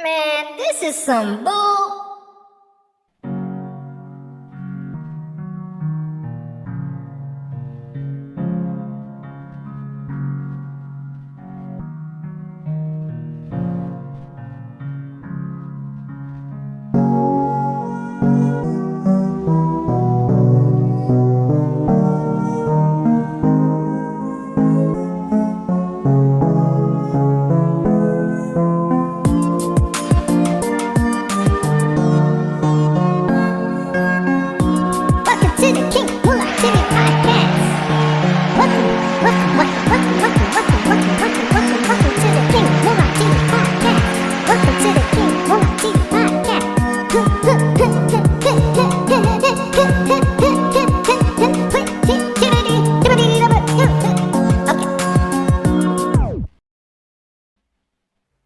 Man, this is some bull.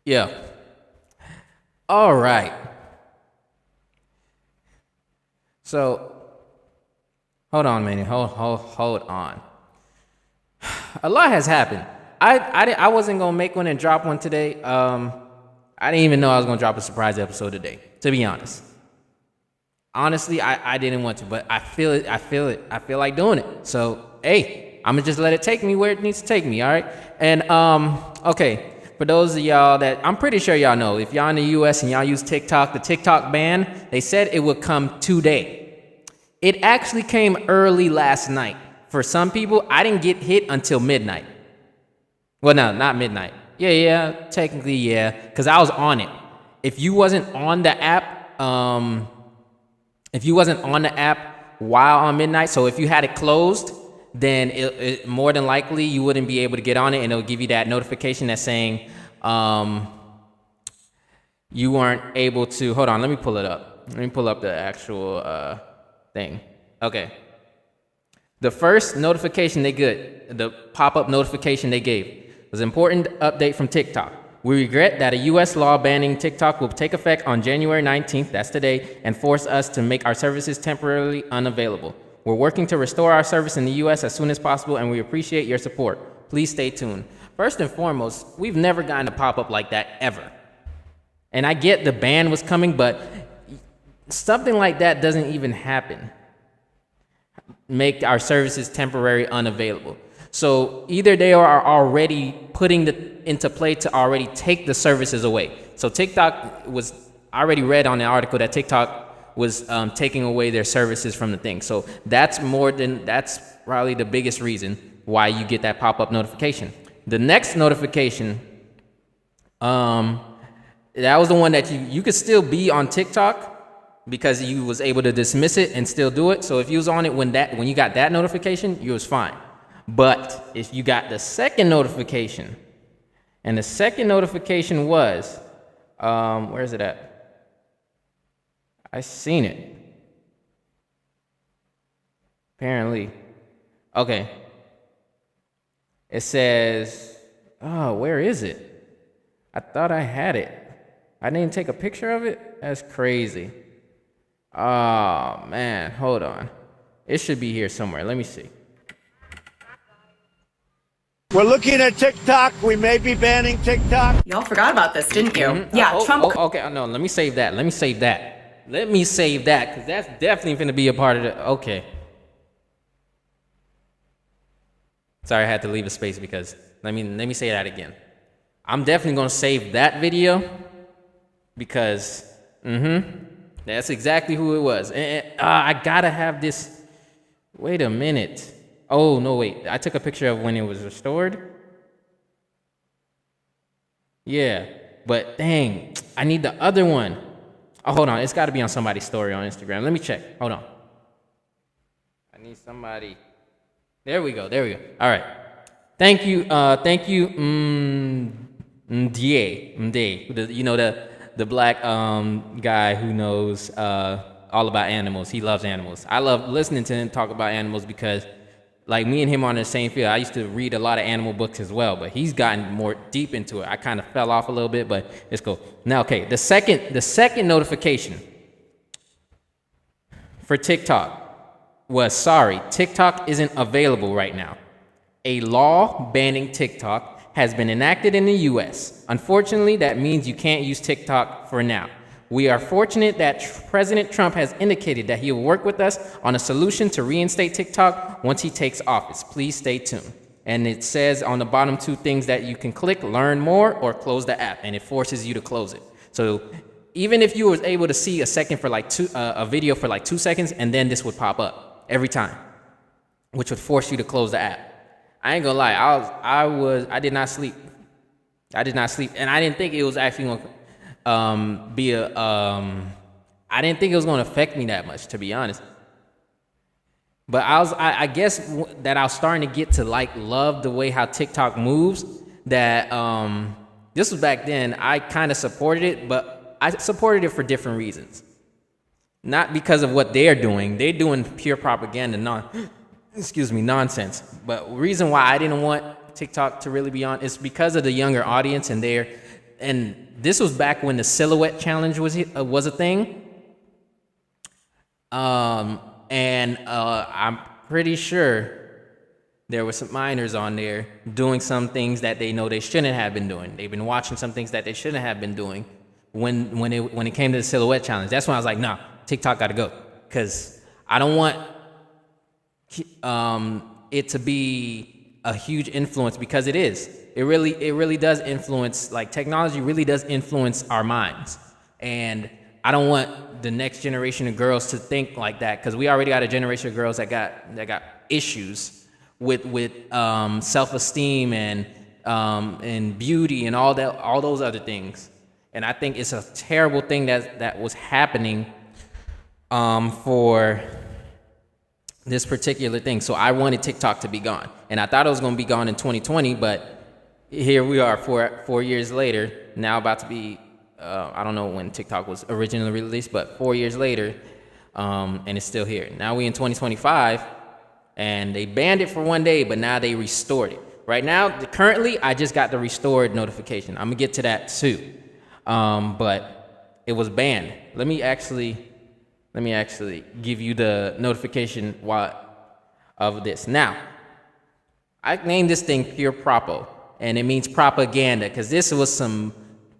Yeah. All right. So, hold on a minute. Hold on. A lot has happened. I wasn't gonna make one and drop one today. I didn't even know I was gonna drop a surprise episode today. To be honest. Honestly, I didn't want to, but I feel it. I feel like doing it. So, hey, I'm gonna just let it take me where it needs to take me. All right. And okay. For those of y'all that, I'm pretty sure y'all know, if y'all in the US and y'all use TikTok, the TikTok ban, they said it would come today. It actually came early last night. For some people, I didn't get hit until midnight. Well, no, not midnight. Yeah, technically, yeah, because I was on it. If you wasn't on the app, while on midnight, so if you had it closed, then it more than likely you wouldn't be able to get on it, and it'll give you that notification that's saying you weren't able to. Hold on, let me pull it up. Let me pull up the actual thing. Okay. The first notification the pop-up notification they gave was an important update from TikTok. We regret that a U.S. law banning TikTok will take effect on January 19th, that's today, and force us to make our services temporarily unavailable. We're working to restore our service in the U.S. as soon as possible, and we appreciate your support. Please stay tuned. First and foremost, we've never gotten a pop-up like that ever. And I get the ban was coming, but something like that doesn't even happen. Make our services temporarily unavailable. So either they are already putting into play to already take the services away. So TikTok was, I already read on the article that TikTok was taking away their services from the thing. So that's probably the biggest reason why you get that pop-up notification. The next notification, that was the one that you could still be on TikTok because you was able to dismiss it and still do it. So if you was on it when you got that notification, you was fine. But if you got the second notification, and the second notification was, where is it at? I seen it. Apparently. Okay. It says, oh, where is it? I thought I had it. I didn't take a picture of it? That's crazy. Oh, man. Hold on. It should be here somewhere. Let me see. We're looking at TikTok. We may be banning TikTok. Y'all forgot about this, didn't you? Mm-hmm. Yeah, Trump. Okay, no, let me save that. Let me save that, because that's definitely going to be a part of the. Okay. Sorry, I had to leave a space because let me say that again. I'm definitely going to save that video because, that's exactly who it was. And I gotta have this. Wait a minute. Oh, no, wait. I took a picture of when it was restored. Yeah, but dang, I need the other one. Oh, hold on. It's got to be on somebody's story on Instagram. Let me check. Hold on. I need somebody. There we go. All right. Thank you. Mde. You know, the black guy who knows all about animals. He loves animals. I love listening to him talk about animals because, like, me and him are on the same field. I used to read a lot of animal books as well, but he's gotten more deep into it. I kind of fell off a little bit, but it's cool. Now, okay, the second notification for TikTok was, sorry, TikTok isn't available right now. A law banning TikTok has been enacted in the US. Unfortunately, that means you can't use TikTok for now. We are fortunate that President Trump has indicated that he will work with us on a solution to reinstate TikTok once he takes office. Please stay tuned. And it says on the bottom 2 things that you can click, learn more or close the app, and it forces you to close it. So even if you was able to see a video for like 2 seconds, and then this would pop up every time, which would force you to close the app. I ain't gonna lie, I did not sleep. I did not sleep, and I didn't think it was actually gonna I didn't think it was gonna affect me that much, to be honest. But I guess that I was starting to get to like love the way how TikTok moves. That this was back then. I kind of supported it, but I supported it for different reasons. Not because of what they're doing. They're doing pure propaganda, nonsense. But the reason why I didn't want TikTok to really be on is because of the younger audience, and this was back when the silhouette challenge was a thing. I'm pretty sure there were some minors on there doing some things that they know they shouldn't have been doing. They've been watching some things that they shouldn't have been doing when it came to the silhouette challenge. That's when I was like, nah, TikTok gotta go. Because I don't want it to be a huge influence, because it is. It really does influence, like technology really does influence our minds. And I don't want the next generation of girls to think like that, because we already got a generation of girls that got issues with self-esteem and beauty and all those other things. And I think it's a terrible thing that was happening for this particular thing. So I wanted TikTok to be gone, and I thought it was going to be gone in 2020, but here we are 4 years later, now about to be I don't know when TikTok was originally released, but 4 years later, and it's still here. Now we in 2025, and they banned it for 1 day, but now they restored it. Right now, currently, I just got the restored notification. I'm gonna get to that too, but it was banned. Let me actually give you the notification of this. Now, I named this thing Pure Propo, and it means propaganda, because this was some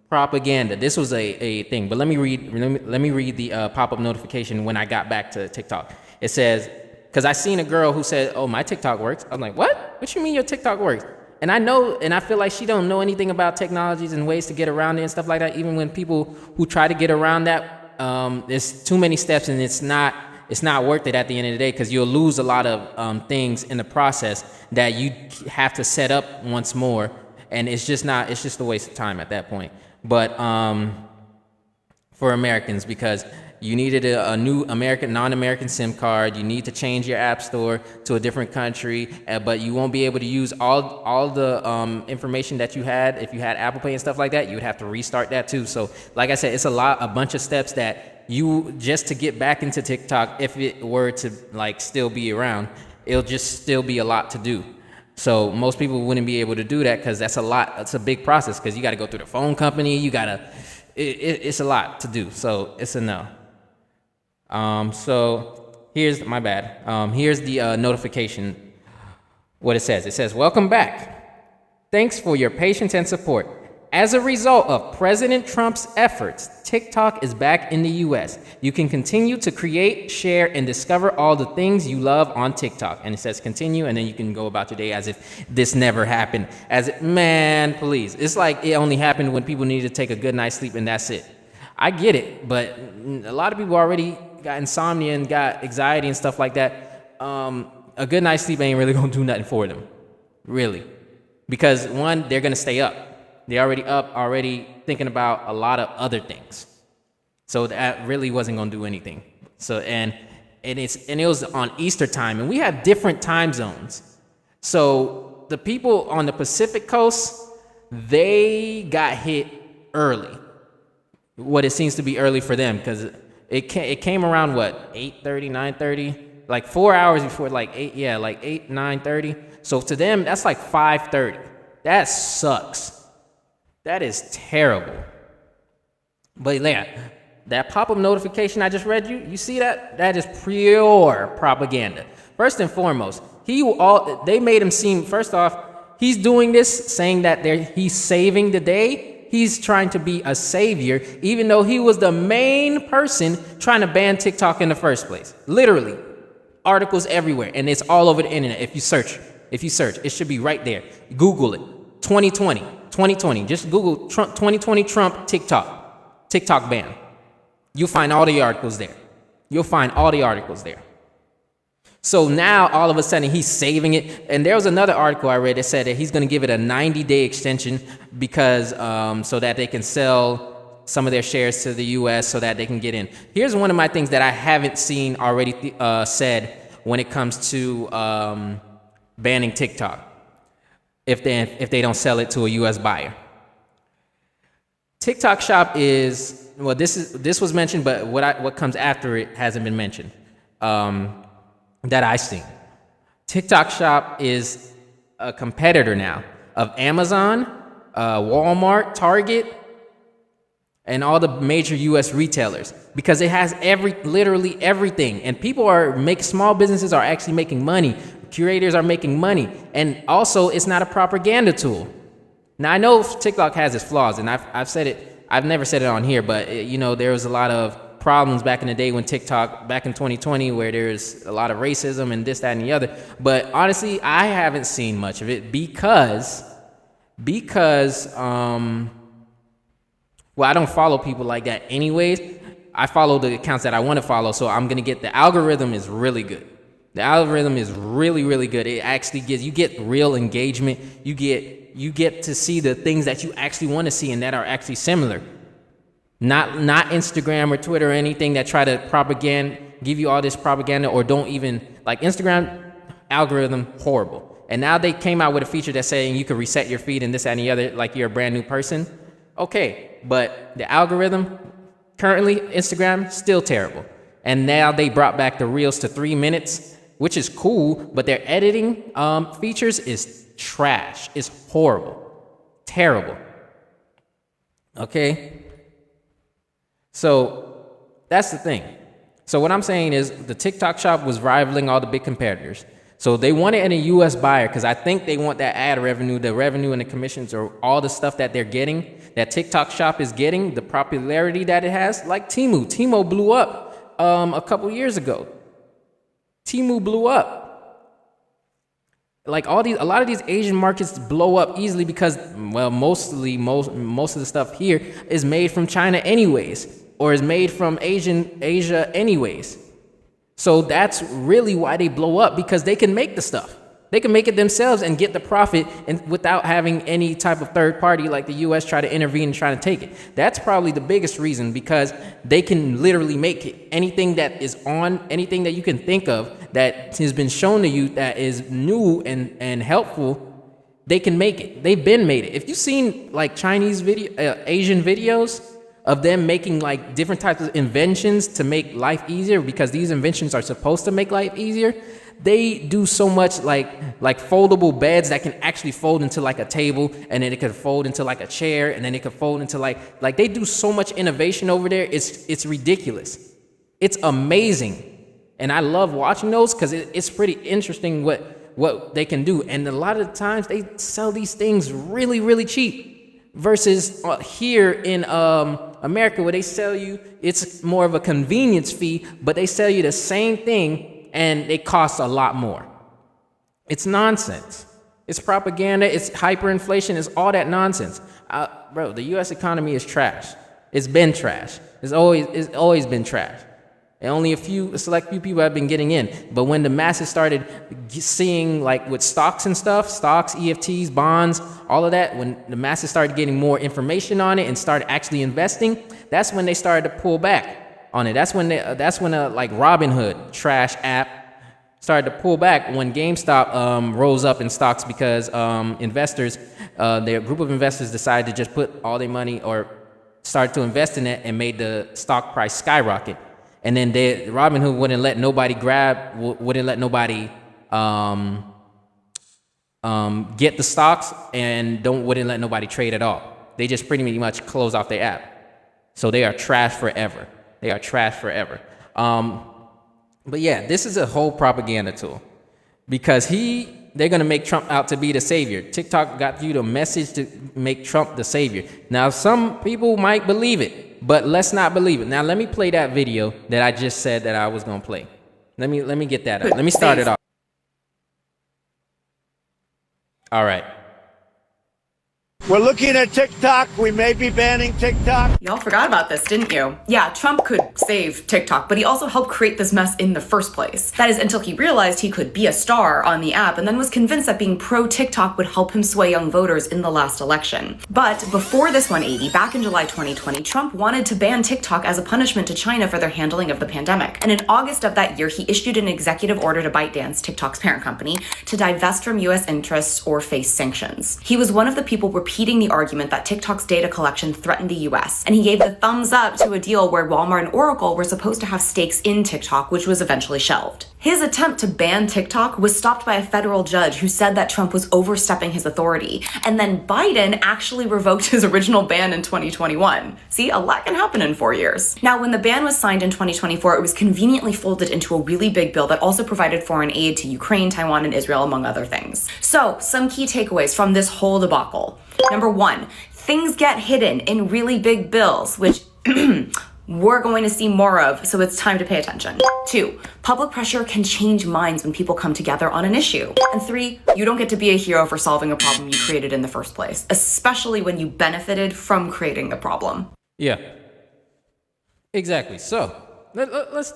propaganda. This was a thing. But let me read the pop-up notification when I got back to TikTok. It says, because I seen a girl who said, "Oh, my TikTok works." I'm like, "What? What you mean your TikTok works?" And I feel like she don't know anything about technologies and ways to get around it and stuff like that. Even when people who try to get around that, there's too many steps, and it's not worth it at the end of the day, because you'll lose a lot of things in the process that you have to set up once more, and it's just a waste of time at that point. But for Americans, because you needed a new non-American SIM card, you need to change your app store to a different country, but you won't be able to use all the information that you had. If you had Apple Pay and stuff like that, you would have to restart that too. So like I said, it's a bunch of steps that you, just to get back into TikTok, if it were to like still be around, it'll just still be a lot to do. So most people wouldn't be able to do that, because that's a lot. It's a big process, because you got to go through the phone company. It's a lot to do. So it's a no. So here's my bad. Here's the notification. What it says. It says, "Welcome back. Thanks for your patience and support. As a result of President Trump's efforts, TikTok is back in the US. You can continue to create, share, and discover all the things you love on TikTok." And it says continue, and then you can go about your day as if this never happened. Man, please. It's like it only happened when people needed to take a good night's sleep, and that's it. I get it, but a lot of people already got insomnia and got anxiety and stuff like that. A good night's sleep ain't really gonna do nothing for them, really. Because one, they're gonna stay up. They're already up, already thinking about a lot of other things. So that really wasn't gonna do anything. So and it was on Easter time, and we have different time zones. So the people on the Pacific coast, they got hit early. What it seems to be early for them, because it came around what, 8:30, 9:30, like 4 hours before, like 8, 9:30. So to them, that's like 5:30. That sucks. That is terrible. But yeah, that pop-up notification I just read you see that? That is pure propaganda. First and foremost, they made him seem, first off, He's doing this saying that he's saving the day. He's trying to be a savior, even though he was the main person trying to ban TikTok in the first place. Literally, articles everywhere, and it's all over the internet. If you search, it should be right there. Google it. 2020. Just Google 2020 Trump TikTok ban. You'll find all the articles there. So now, all of a sudden, he's saving it. And there was another article I read that said that he's going to give it a 90-day extension because so that they can sell some of their shares to the U.S. so that they can get in. Here's one of my things that I haven't seen already said when it comes to banning TikTok if they don't sell it to a U.S. buyer. TikTok Shop is, well, this was mentioned, but what comes after it hasn't been mentioned. That I've seen. TikTok Shop is a competitor now of Amazon, Walmart, Target, and all the major U.S. retailers because it has literally everything. And small businesses are actually making money. Curators are making money. And also, it's not a propaganda tool. Now, I know TikTok has its flaws, and I've said it. I've never said it on here, but there was a lot of problems back in the day when TikTok, back in 2020, where there's a lot of racism and this, that, and the other. But honestly, I haven't seen much of it because well, I don't follow people like that anyways. I follow the accounts that I want to follow, so I'm gonna get the algorithm is really good. The algorithm is really, really good. It actually you get real engagement. You get to see the things that you actually want to see and that are actually similar. Not Instagram or Twitter or anything that try to give you all this propaganda or don't even, like Instagram algorithm, horrible. And now they came out with a feature that's saying you can reset your feed and this, that, and the other, like you're a brand new person. Okay, but the algorithm, currently, Instagram, still terrible. And now they brought back the Reels to 3 minutes, which is cool, but their editing features is trash. It's horrible. Terrible. Okay? So that's the thing. So what I'm saying is the TikTok Shop was rivaling all the big competitors. So they want it in a U.S. buyer because I think they want that ad revenue, the revenue and the commissions or all the stuff that they're getting, that TikTok Shop is getting, the popularity that it has, like Temu. Temu blew up a couple years ago. Temu blew up. Like a lot of these Asian markets blow up easily because, well, most of the stuff here is made from China anyways, or is made from Asia anyways. So that's really why they blow up, because they can make the stuff. They can make it themselves and get the profit and without having any type of third party like the U.S. try to intervene and try to take it. That's probably the biggest reason, because they can literally make it. Anything that you can think of that has been shown to you that is new and helpful, they can make it. They've been made it. If you've seen like Chinese Asian videos of them making like different types of inventions to make life easier, because these inventions are supposed to make life easier, they do so much like foldable beds that can actually fold into like a table, and then it could fold into like a chair, and then it could fold into like they do so much innovation over there. It's ridiculous. It's amazing. And I love watching those because it's pretty interesting what they can do. And a lot of the times they sell these things really, really cheap versus here in America, where they sell you, it's more of a convenience fee, but they sell you the same thing and it costs a lot more. It's nonsense. It's propaganda. It's hyperinflation. It's all that nonsense. Bro, the U.S. economy is trash. It's been trash. It's always been trash. And only a select few people have been getting in. But when the masses started seeing, like with stocks and stuff, stocks, EFTs, bonds, all of that, when the masses started getting more information on it and started actually investing, that's when they started to pull back on it. That's when like Robinhood, trash app, started to pull back when GameStop rose up in stocks because investors, their group of investors decided to just put all their money or started to invest in it and made the stock price skyrocket. And then Robinhood wouldn't let nobody wouldn't let nobody get the stocks, and wouldn't let nobody trade at all. They just pretty much close off their app. So they are trash forever. They are trash forever. But yeah, this is a whole propaganda tool, because he they're going to make Trump out to be the savior. TikTok got you the message to make Trump the savior. Now, some people might believe it, but let's not believe it. Now, let me play that video that I just said that I was going to play. Let me get that up. Let me start it off. All right. We're looking at TikTok. We may be banning TikTok. Y'all forgot about this, didn't you? Yeah, Trump could save TikTok, but he also helped create this mess in the first place. That is until he realized he could be a star on the app and then was convinced that being pro-TikTok would help him sway young voters in the last election. But before this 180, back in July 2020, Trump wanted to ban TikTok as a punishment to China for their handling of the pandemic. And in August of that year, he issued an executive order to ByteDance, TikTok's parent company, to divest from US interests or face sanctions. He was one of the people repeating the argument that TikTok's data collection threatened the US, and he gave the thumbs up to a deal where Walmart and Oracle were supposed to have stakes in TikTok, which was eventually shelved. His attempt to ban TikTok was stopped by a federal judge who said that Trump was overstepping his authority, and then Biden actually revoked his original ban in 2021. See, a lot can happen in 4 years. Now, when the ban was signed in 2024, it was conveniently folded into a really big bill that also provided foreign aid to Ukraine, Taiwan, and Israel, among other things. So, some key takeaways from this whole debacle. Number one, things get hidden in really big bills, which we're going to see more of, so it's time to pay attention. 2, public pressure can change minds when people come together on an issue. And 3, you don't get to be a hero for solving a problem you created in the first place, especially when you benefited from creating the problem. Yeah, exactly. So let's,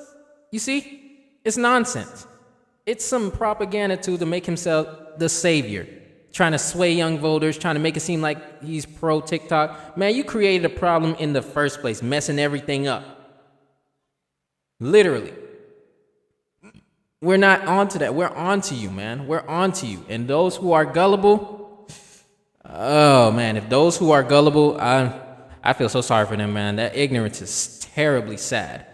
you see, it's nonsense. It's some propaganda tool to make himself the savior, trying to sway young voters, trying to make it seem like he's pro TikTok. Man, you created a problem in the first place, messing everything up. Literally. We're not onto that. We're onto you, man. We're onto you. And those who are gullible, oh man, if those who are gullible, I feel so sorry for them, man. That ignorance is terribly sad.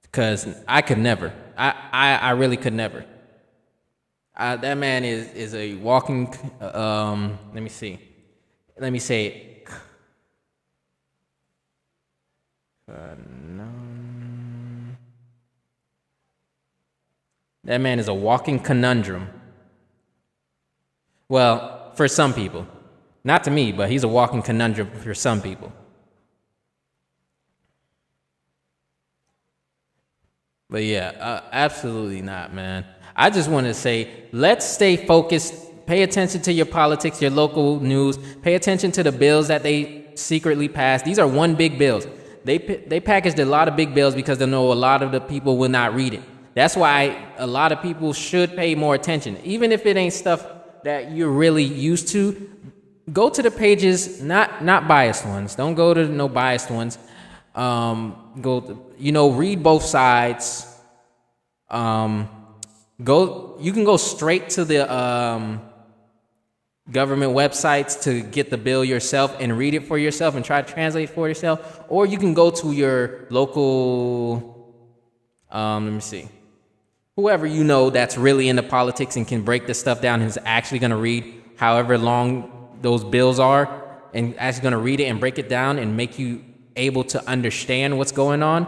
Because I could never. I really could never. That man is a walking, let me see. Let me say it. That man is a walking conundrum. Well, for some people. Not to me, but he's a walking conundrum for some people. But yeah, absolutely not, man. I just want to say, let's stay focused. Pay attention to your politics, your local news. Pay attention to the bills that they secretly passed. These are one big bills. They packaged a lot of big bills because they know a lot of the people will not read it. That's why a lot of people should pay more attention. Even if it ain't stuff that you're really used to, go to the pages, not biased ones. Don't go to no biased ones. Read both sides. You can go straight to the government websites to get the bill yourself and read it for yourself and try to translate it for yourself. Or you can go to your local, let me see, whoever you know that's really into politics and can break this stuff down, who's actually going to read however long those bills are and actually going to read it and break it down and make you able to understand what's going on.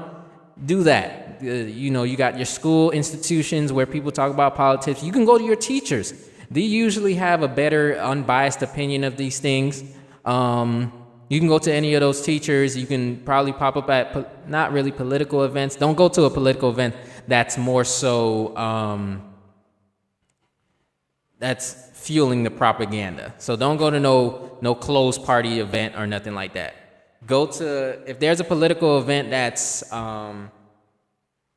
Do that. You got your school institutions where people talk about politics. You can go to your teachers. They usually have a better unbiased opinion of these things. You can go to any of those teachers. You can probably pop up at not really political events. Don't go to a political event that's more so that's fueling the propaganda. So don't go to no closed party event or nothing like that. Go to, if there's a political event that's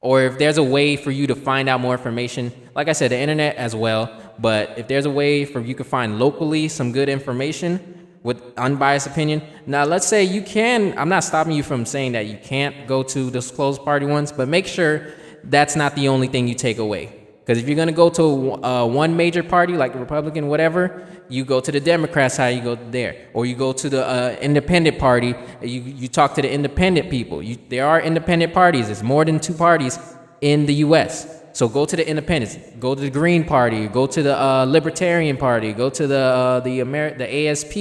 or if there's a way for you to find out more information, like I said, the internet as well, but if there's a way for you to find locally some good information with unbiased opinion. Now, let's say you can, I'm not stopping you from saying that you can't go to those closed party ones, but make sure that's not the only thing you take away. Because if you're going to go to one major party, like the Republican, whatever, you go to the Democrats, how you go there. Or you go to the independent party, you talk to the independent people. There are independent parties. There's more than 2 parties in the U.S. So go to the independents. Go to the Green Party. Go to the Libertarian Party. Go to the ASP.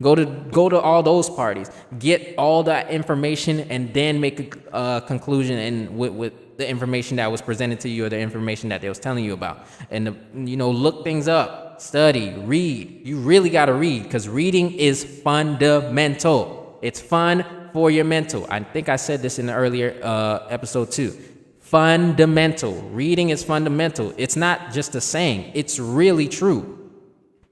Go to all those parties. Get all that information and then make a conclusion and with the information that was presented to you or the information that they was telling you about. And look things up, study, read. You really got to read because reading is fundamental. It's fun for your mental. I think I said this in the earlier episode too. Fundamental. Reading is fundamental. It's not just a saying. It's really true.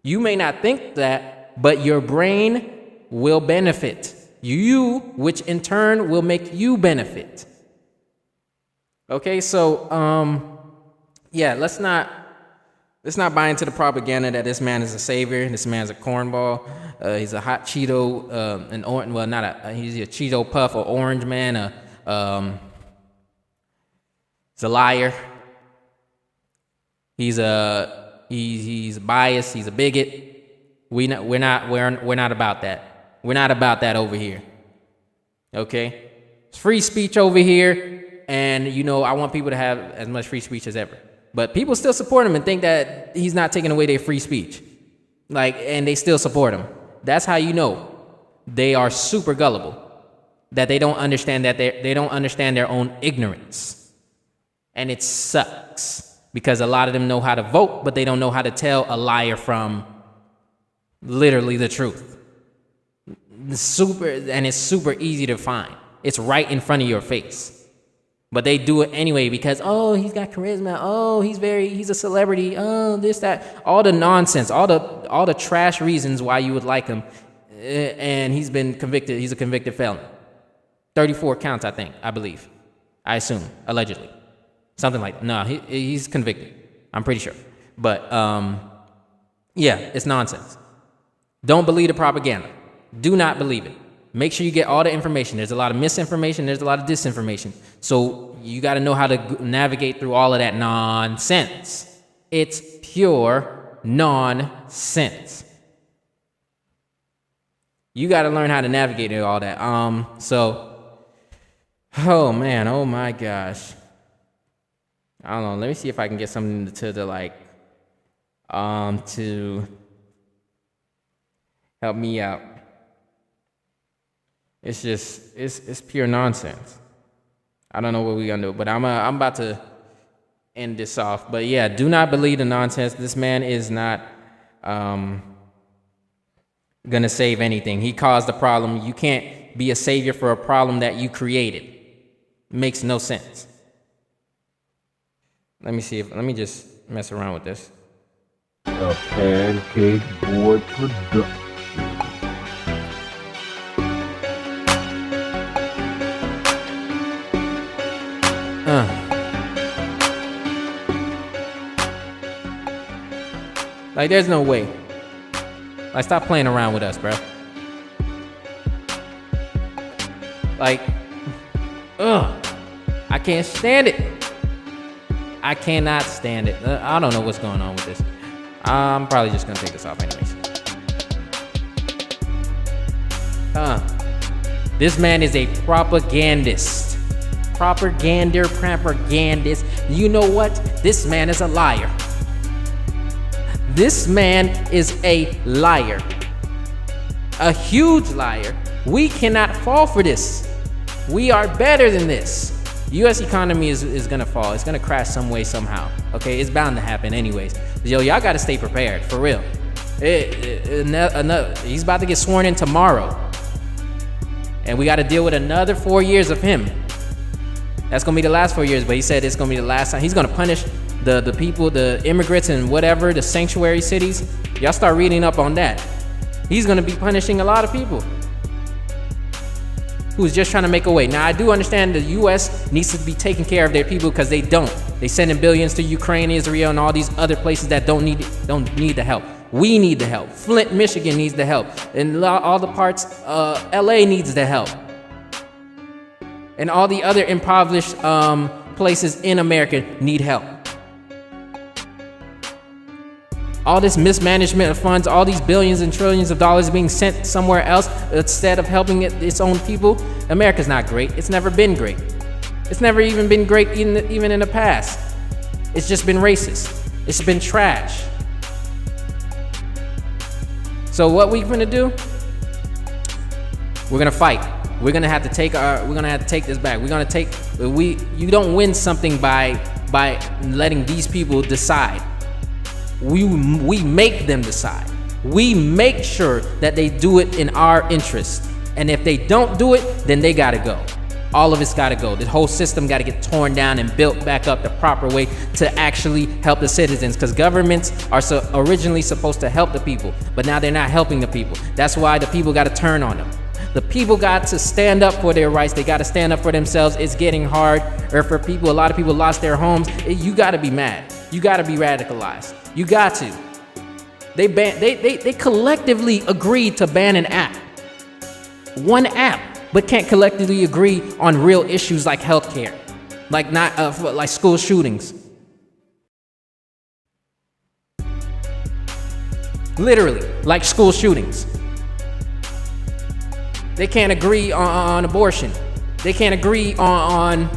You may not think that, but your brain will benefit you, which in turn will make you benefit. Okay, so let's not buy into the propaganda that this man is a savior. This man's a cornball. He's a hot Cheeto, he's a Cheeto puff or orange man. He's a liar. He's biased. He's a bigot. We're not about that. We're not about that over here. Okay? It's free speech over here, and I want people to have as much free speech as ever. But people still support him and think that he's not taking away their free speech. And they still support him. That's how you know they are super gullible. That they don't understand they don't understand their own ignorance. And it sucks because a lot of them know how to vote, but they don't know how to tell a liar from literally the truth. It's super easy to find. It's right in front of your face. But they do it anyway because, he's got charisma. He's a celebrity. This, that, all the nonsense, all the trash reasons why you would like him. And he's been convicted. He's a convicted felon. 34 counts, I believe. I assume, allegedly. Something like that. No, he's convicted. I'm pretty sure. But, it's nonsense. Don't believe the propaganda. Do not believe it. Make sure you get all the information. There's a lot of misinformation. There's a lot of disinformation. So you got to know how to navigate through all of that nonsense. It's pure nonsense. You got to learn how to navigate through all that. Oh man, oh my gosh. I don't know. Let me see if I can get something to help me out. It's just, it's pure nonsense. I don't know what we're gonna do, but I'm about to end this off. But yeah, do not believe the nonsense. This man is not gonna save anything. He caused the problem. You can't be a savior for a problem that you created. It makes no sense. Let me just mess around with this. A Pancake Boy production. Like, there's no way. Like, stop playing around with us, bro. Like, I can't stand it. I cannot stand it. I don't know what's going on with this. I'm probably just gonna take this off anyways. This man is a propagandist. Propagandist. You know what? This man is a liar. This man is a liar. A huge liar. We cannot fall for this. We are better than this. U.S. economy is gonna fall. It's gonna crash some way, somehow. Okay, it's bound to happen anyways. Yo, y'all gotta stay prepared, for real. He's about to get sworn in tomorrow. And we gotta deal with another 4 years of him. That's gonna be the last 4 years, but he said it's gonna be the last time. He's gonna punish the people, the immigrants and whatever, the sanctuary cities. Y'all start reading up on that. He's gonna be punishing a lot of people who's just trying to make a way. Now, I do understand the U.S. needs to be taking care of their people because they don't. They sending billions to Ukraine, Israel, and all these other places that don't need the help. We need the help. Flint, Michigan needs the help. And all the parts, L.A. needs the help. And all the other impoverished places in America need help. All this mismanagement of funds, all these billions and trillions of dollars being sent somewhere else instead of helping its own people. America's not great. It's never been great. It's never even been great even in the past. It's just been racist. It's been trash. So what we gonna do? We're gonna fight. We're gonna have to take this back. You don't win something by letting these people decide. We make them decide. We make sure that they do it in our interest. And if they don't do it, then they gotta go. All of it's gotta go. The whole system gotta get torn down and built back up the proper way to actually help the citizens. Because governments are originally supposed to help the people, but now they're not helping the people. That's why the people gotta turn on them. The people got to stand up for their rights. They got to stand up for themselves. It's getting hard. Or for people, a lot of people lost their homes. You got to be mad. You got to be radicalized. You got to. They collectively agreed to ban an app. One app, but can't collectively agree on real issues like healthcare, like like school shootings. Literally, like school shootings. They can't agree on abortion. They can't agree on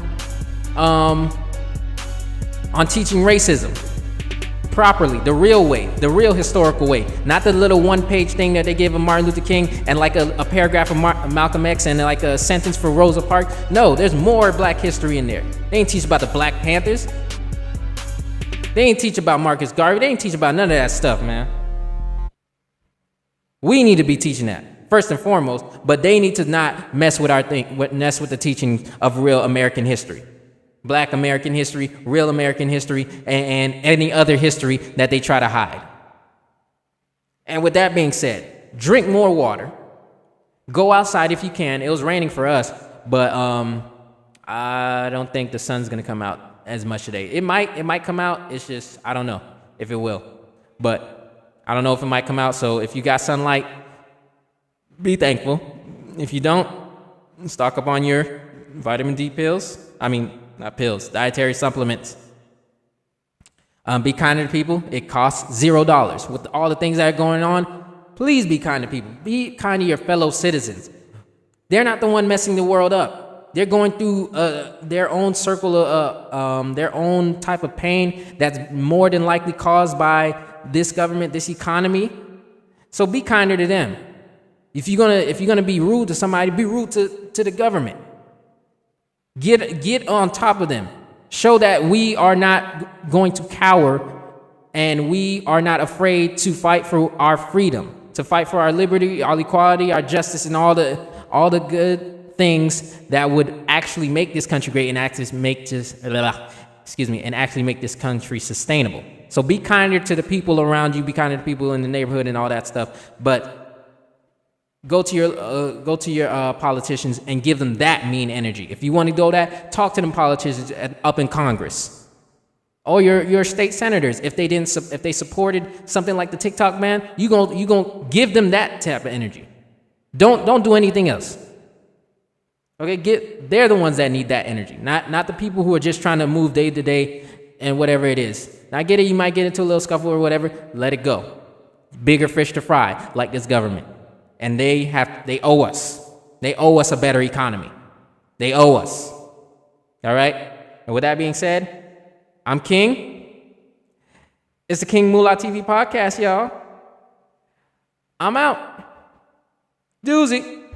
teaching racism properly, the real way, the real historical way, not the little one-page thing that they gave of Martin Luther King and like a paragraph of Malcolm X and like a sentence for Rosa Parks. No, there's more Black history in there. They ain't teach about the Black Panthers. They ain't teach about Marcus Garvey. They ain't teach about none of that stuff, man. We need to be teaching that first and foremost, but they need to not mess with mess with the teaching of real American history. Black American history, real American history, and any other history that they try to hide. And with that being said, drink more water. Go outside if you can. It was raining for us, but I don't think the sun's gonna come out as much today. It might come out. It's just, I don't know if it will, but I don't know if it might come out. So if you got sunlight, be thankful. If you don't, stock up on your vitamin D pills. I mean, not pills, dietary supplements. Be kind to people. It costs $0. With all the things that are going on, please be kind to people. Be kind to your fellow citizens. They're not the one messing the world up. They're going through their own circle of their own type of pain that's more than likely caused by this government, this economy. So be kinder to them. If you're gonna be rude to somebody, be rude to the government. Get on top of them. Show that we are not going to cower and we are not afraid to fight for our freedom, to fight for our liberty, our equality, our justice, and all the good things that would actually make this country great and actually make this country sustainable. So be kinder to the people around you, be kinder to people in the neighborhood and all that stuff, but go to your politicians and give them that mean energy. If you want to go that, talk to them politicians up in Congress, or your state senators. If they supported something like the TikTok ban, you gonna give them that type of energy. Don't do anything else. Okay, they're the ones that need that energy, not the people who are just trying to move day to day and whatever it is. Now, I get it. You might get into a little scuffle or whatever. Let it go. Bigger fish to fry, like this government. And they owe us. They owe us a better economy. They owe us. All right? And with that being said, I'm King. It's the King Moolah TV podcast, y'all. I'm out. Doozy.